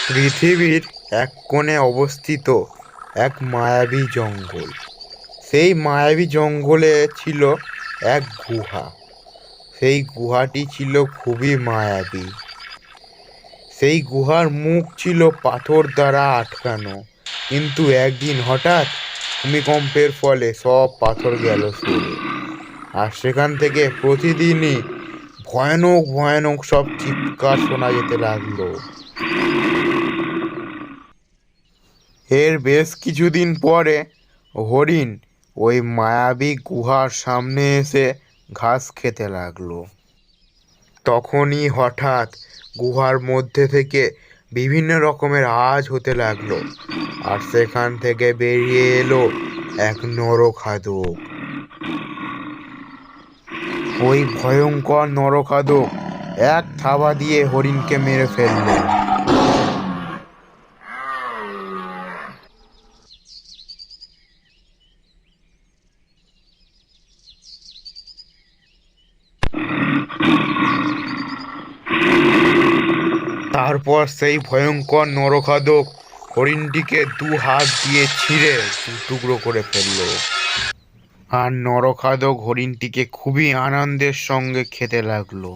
পৃথিবীর এক কোণে অবস্থিত এক মায়াবী জঙ্গল। সেই মায়াবী জঙ্গলে ছিল এক গুহা। সেই গুহাটি ছিল খুবই মায়াবী। সেই গুহার মুখ ছিল পাথর দ্বারা আটকানো, কিন্তু একদিন হঠাৎ ভূমিকম্পের ফলে সব পাথর গেল সরে। আর সেখান থেকে প্রতিদিনই ভয়ানক ভয়ানক সব চিৎকার শোনা যেতে লাগলো। এর বেশ কিছুদিন পরে হরিণ ওই মায়াবী গুহার সামনে এসে ঘাস খেতে লাগলো। তখনই হঠাৎ গুহার মধ্যে থেকে বিভিন্ন রকমের আওয়াজ হতে লাগলো, আর সেখান থেকে বেরিয়ে এলো এক নরখাদক। ওই ভয়ঙ্কর নরখাদক এক থাবা দিয়ে হরিণকে মেরে ফেললো। তারপর সেই ভয়ঙ্কর নরখাদক হরিণটিকে দু হাত দিয়ে ছিঁড়ে দু টুকরো করে ফেললো। আর নরখাদক হরিণটিকে খুবই আনন্দের সঙ্গে খেতে লাগলো।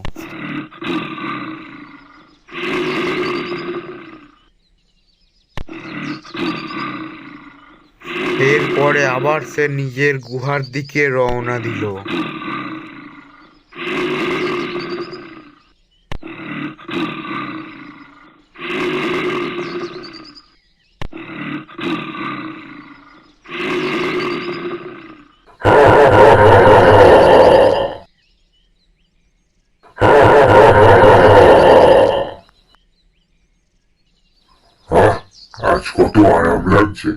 এরপরে আবার সে নিজের গুহার দিকে রওনা দিল। আহ, আজ কত আরাম লাগছে।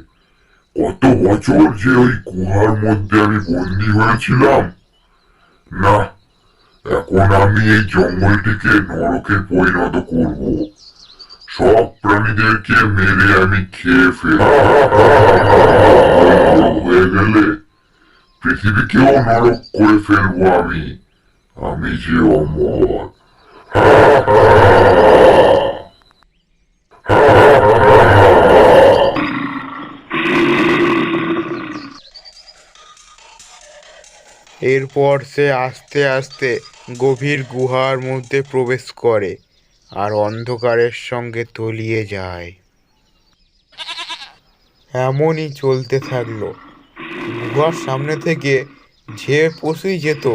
কত বছর যে ওই গুহার মধ্যে আমি বন্দি হয়েছিলাম। না, এখন আমি এই জঙ্গলটিকে নরকে পরিণত করব। সব প্রাণীদেরকে মেরে আমি খেয়ে ফেলব। নরক হয়ে গেলে পৃথিবীকেও নরক করে ফেলবো আমি। আমি যে অমর। এরপর সে আস্তে আস্তে গভীর গুহার মধ্যে প্রবেশ করে আর অন্ধকারের সঙ্গে তলিয়ে যায়। এমনই চলতে থাকলো। গুহার সামনে থেকে যে পশুই যেত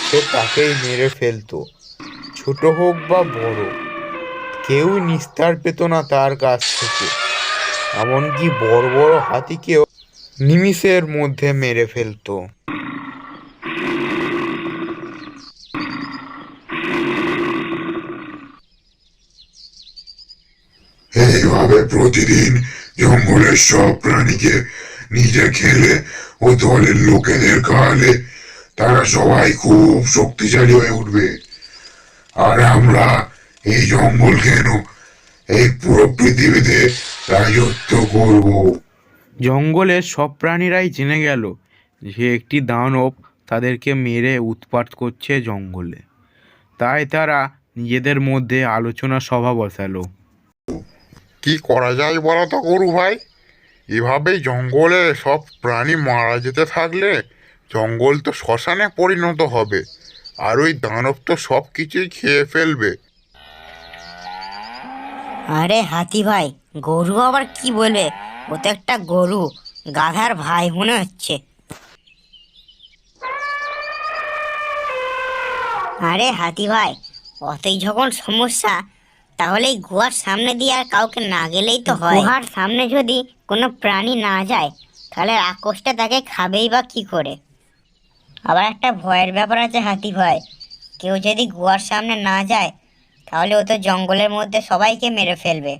সে তাকেই মেরে ফেলতো, ছোট হোক বা বড়। কেউ নিস্তার পেত না তার কাছ থেকে। এমনকি বড় বড় হাতিকেও নিমিষের মধ্যে মেরে ফেলতো। এইভাবে প্রতিদিন জঙ্গলের সব প্রাণীকে নিজে খেলে ও দলের লোকেদের খাওয়ালে তারা সবাই খুব শক্তিশালী হয়ে উঠবে। আর আমরা এই জঙ্গল কেন, এই পুরো পৃথিবীতে রাজত্ব করব। জঙ্গলের সব প্রাণীরাই জেনে গেল যে একটি দানব তাদেরকে মেরে উৎপাত করছে জঙ্গলে। তাই তারা নিজেদের মধ্যে আলোচনা সভা বসালো। কি করা যায় বলো তো গরু ভাই? এভাবেই জঙ্গলে সব প্রাণী মারা যেতে থাকলে জঙ্গল তো শ্মশানে পরিণত হবে, আর ওই দানব তো সব কিছুই খেয়ে ফেলবে। আরে হাতি ভাই, গরু আবার কি বলবে? ও তো একটা গরু, গাধার ভাই মনে হচ্ছে। আরে হাতি ভাই, অতই যখন সমস্যা, তাহলে এই গুহার সামনে দিয়ে আর কাউকে না গেলেই তো হয়। গুহার সামনে যদি কোনো প্রাণী না যায়, তাহলে রাক্ষসটা তাকে খাবেই বা কি করে? আবার একটা ভয়ের ব্যাপার আছে হাতি ভাই, কেউ যদি গুহার সামনে না যায়, তাহলে ও তো জঙ্গলের মধ্যে সবাইকে মেরে ফেলবে।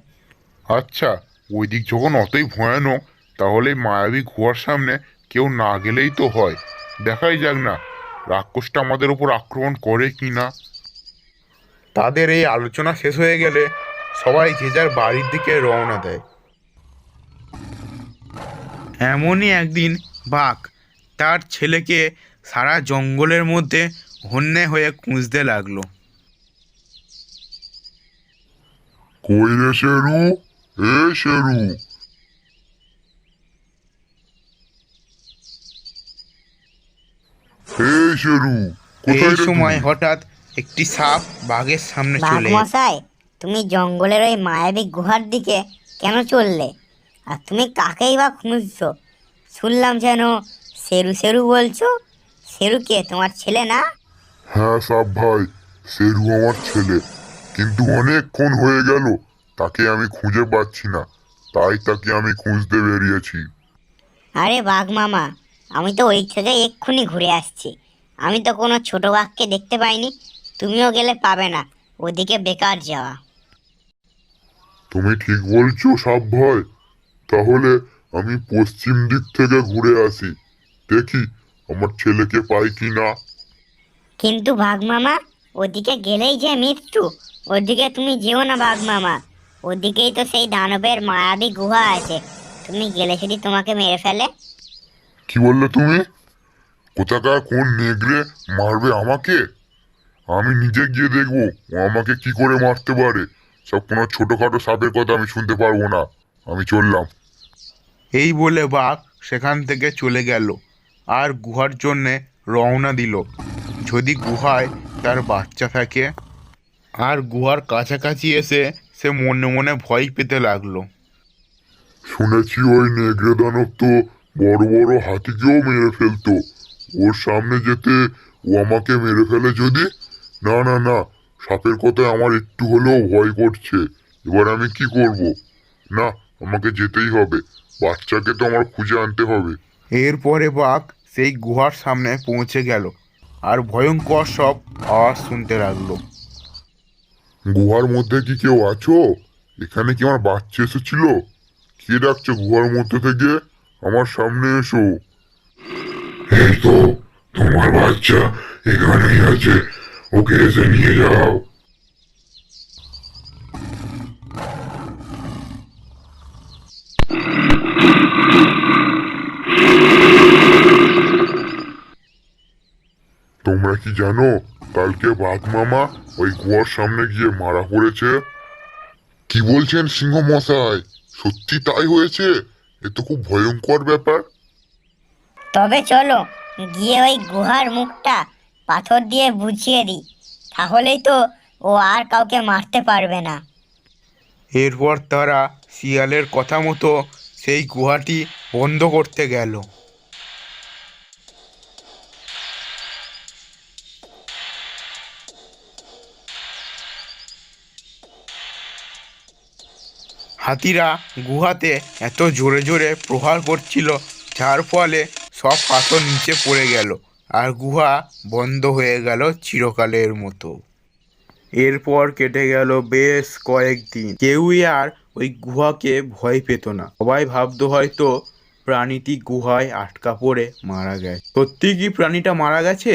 আচ্ছা, ওই দিক যখন অতই ভয়ানক, তাহলে এই মায়াবী গুহার সামনে কেউ না গেলেই তো হয়। দেখাই যাক না রাক্ষসটা আমাদের উপর আক্রমণ করে কি না। তাদের এই আলোচনা শেষ হয়ে গেলে সবাই যে যার বাড়ির দিকে রওনা দেয়। এমনই একদিন বাঘ তার ছেলেকে সারা জঙ্গলের মধ্যে হন্যে হয়ে খুঁজতে লাগলো। কই রে শেরু, শেরু, শেরু, এই কোথায় রে সময় তুই? হঠাৎ একটি সাপ বাঘের সামনে বাঘ চলে এলো। মশাই, তুমি জঙ্গলের ওই মায়াবী গুহার দিকে কেন চললে? আর তুমি কাকেই বা খুঁজছো? শুনলাম যেন শেরু শেরু বলছো। শেরু কে, তোমার ছেলে না? হ্যাঁ সাপ ভাই, শেরু আমার ছেলে, কিন্তু অনেকক্ষণ হয়ে গেল তাকে আমি খুঁজে পাচ্ছি না, তাই তাকে আমি খুঁজতে বেরিয়েছি। আরে বাঘ মামা, আমি তো ওই থেকে এক্ষুনি ঘুরে আসছি। আমি তো কোনো ছোট বাঘকে দেখতে পাইনি। তুমিও গেলে পাবে না, ওদিকে বেকার যাওয়া। তুমি ঠিক বলছো সাপ ভাই, তাহলে আমি পশ্চিম দিক থেকে ঘুরে আসি, দেখি আমার ছেলেকে পাই কি না। কিন্তু বাঘ মামা, ওদিকে গেলেই যে মৃত্যু। ওদিকে তুমি যেও না বাঘ মামা। ওদিকেই তো সেই দানবের মায়াবী গুহা আছে। তুমি গেলে যদি তোমাকে মেরে ফেলে। কি বললে তুমি? কোথাকার কোন নেগড়ে মারবে আমাকে? আমি নিজে গিয়ে দেখবো ও আমাকে কি করে মারতে পারে। সব কোনো ছোটখাটো সাপের কথা আমি শুনতে পারবো না। আমি চললাম। এই বলে বাঘ সেখান থেকে চলে গেল আর গুহার জন্যে রওনা দিল। যদি গুহায় তার বাচ্চা থাকে। আর গুহার কাছাকাছি এসে সে মনে মনে ভয় পেতে লাগলো। শুনেছি ওই নেগড়ে দানব তো বড় বড় হাতিকেও মেরে ফেলতো। ওর সামনে যেতে ও আমাকে মেরে ফেলে যদি। না না না, সাপের কথায় আমার একটু হলেও ভয় করছে। এবার আমি কি করব? না, আমাকে যেতেই হবে। বাচ্চাকে তো আমার খুঁজে আনতে হবে। এরপরে বাঘ সেই গুহার সামনে পৌঁছে গেল আর ভয়ঙ্কর সব আওয়াজ শুনতে লাগলো। গুহার মধ্যে কি কেউ আছো? এখানে কি আমার বাচ্চা এসেছিল? কে ডাকছে গুহার মধ্যে থেকে? আমার সামনে এসো। এই তো, তোমার বাচ্চা এখানেই আছে, ওকে এসে নিয়ে যাও। তোমরা কি জানো কালকে বাঘ মামা ওই গুহার সামনে গিয়ে মারা পড়েছে? কি বলছেন সিংহ মশাই? সত্যি তাই হয়েছে? এ তো খুব ভয়ঙ্কর ব্যাপার। তবে চলো গিয়ে ওই গুহার মুখটা পাথর দিয়ে বুঝিয়ে দিই। তাহলেই তো ও আর কাউকে মারতে পারবে না। এরপর তারা শিয়ালের কথা মতো সেই গুহাটি বন্ধ করতে গেল। হাতিরা গুহাতে এত জোরে জোরে প্রহার করছিল, যার ফলে সব পাথর নিচে পড়ে গেল আর গুহা বন্ধ হয়ে গেল চিরকালের মতো। এরপর কেটে গেল বেশ কয়েকদিন। কেউই আর ওই গুহাকে ভয় পেত না। সবাই ভাবতো হয়তো প্রাণীটি গুহায় আটকা পড়ে মারা গেছে। সত্যি কি প্রাণীটা মারা গেছে?